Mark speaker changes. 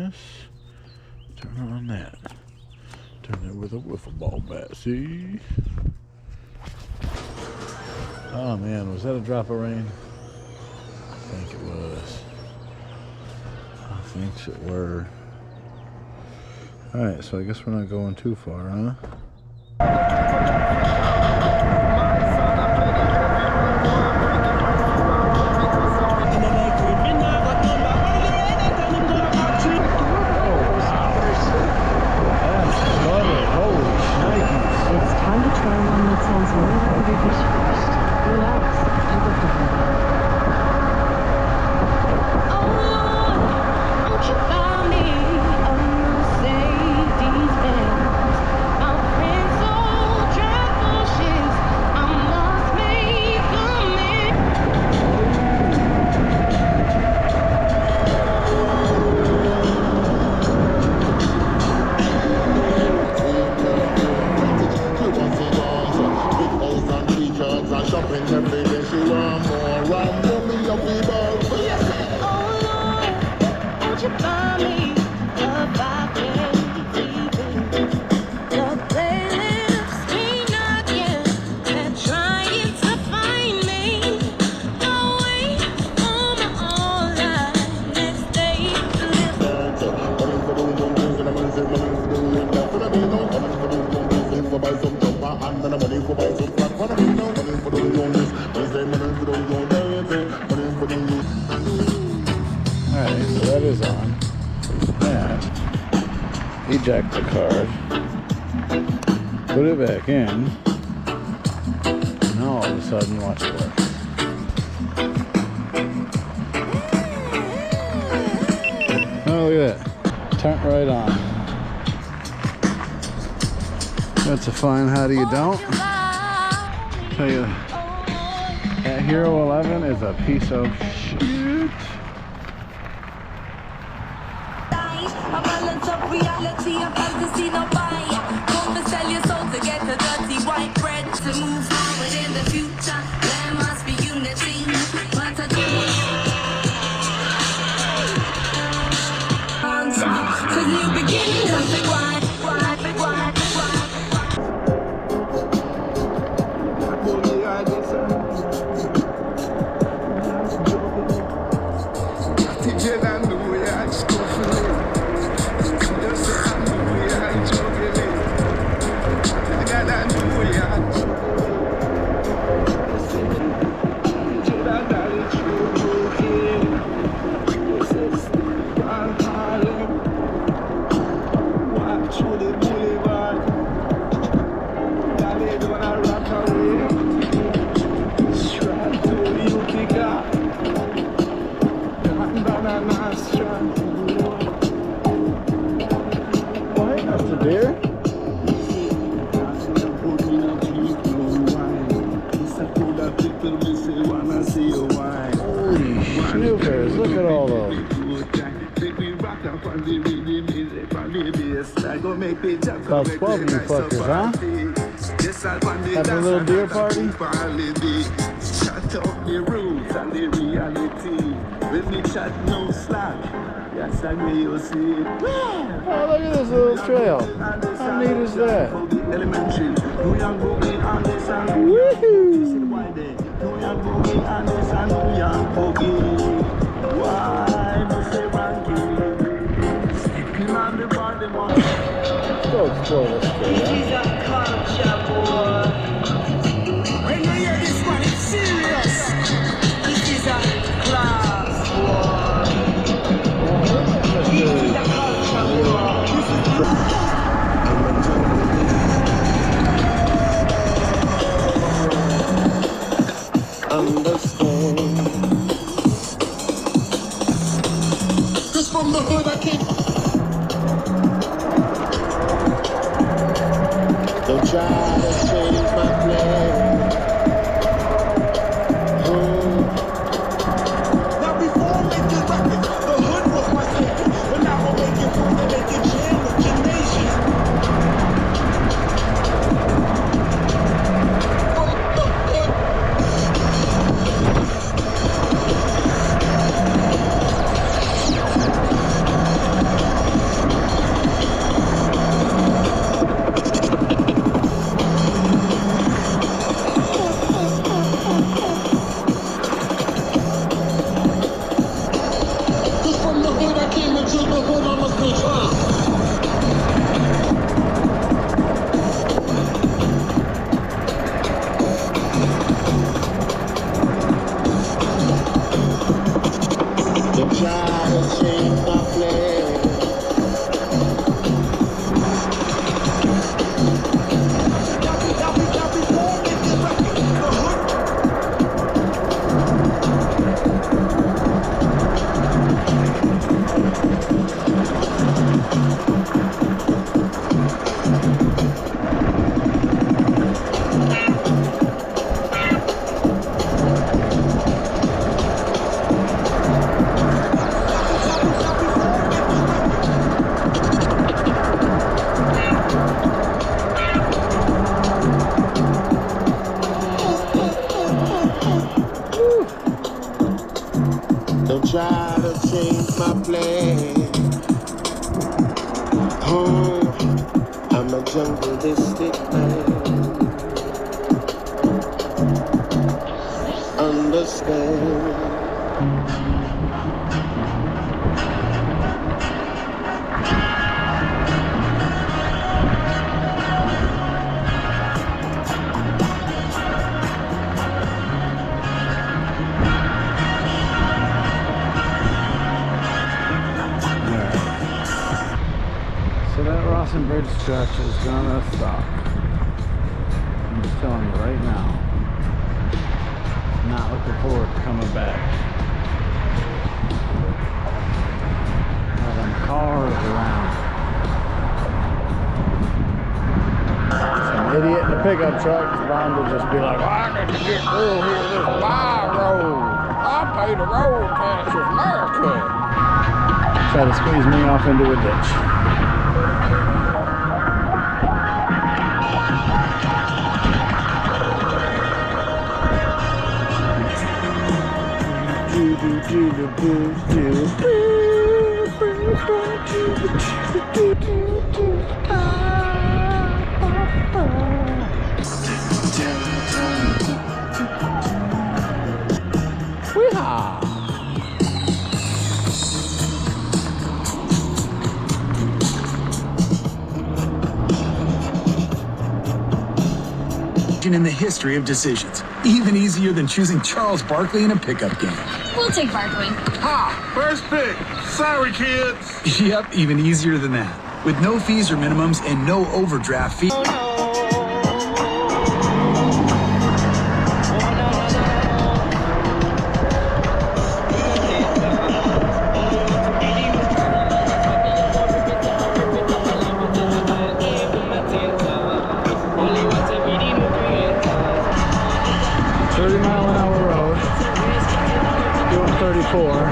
Speaker 1: this. Turn on that. Turn it with a wiffle ball bat. See? Oh man, was that a drop of rain? I think it was. I think it were. Alright, so I guess we're not going too far, huh? Alright, so that is on. And eject the card. Put it back in. Now all of a sudden, watch it work. Oh, look at that. Turn right on. That's a fine how do you don't. Tell you, that Hero 11 is a piece of shit.
Speaker 2: A balance of reality and fantasy, no buy. Don't sell your soul to get the dirty white bread. To move forward in the future, there must be unity. But I don't to new beginnings, something wide.
Speaker 1: Look at all those. About 12 of you fuckers, huh? Have a little deer party? Shut up the rules and the reality. With me chat no slack. Yes, I may you see it. Oh, look at this little trail. How neat is that? Go explore this trail. When you hear this one, it's serious. This is a class war. This is a culture war. Understand. Just from the hood I came.
Speaker 3: try to change my plan. Oh, I'm a jungleistic man. Understand.
Speaker 1: So that Rawson Bridge stretch is gonna stop. I'm just telling you right now. Not looking forward to coming back. All them cars around. Some idiot in a pickup truck is bound to just be like, I need to get through here this by road. I pay the road taxes, America. Try to squeeze me off into a ditch.
Speaker 4: In the history of decisions, even easier than choosing Charles Barkley in a pickup game.
Speaker 5: We'll take Barkley.
Speaker 3: Ha! First pick. Sorry, kids.
Speaker 4: Yep, even easier than that. With no fees or minimums and no overdraft fee.
Speaker 1: Mile-an-hour road, doing 34.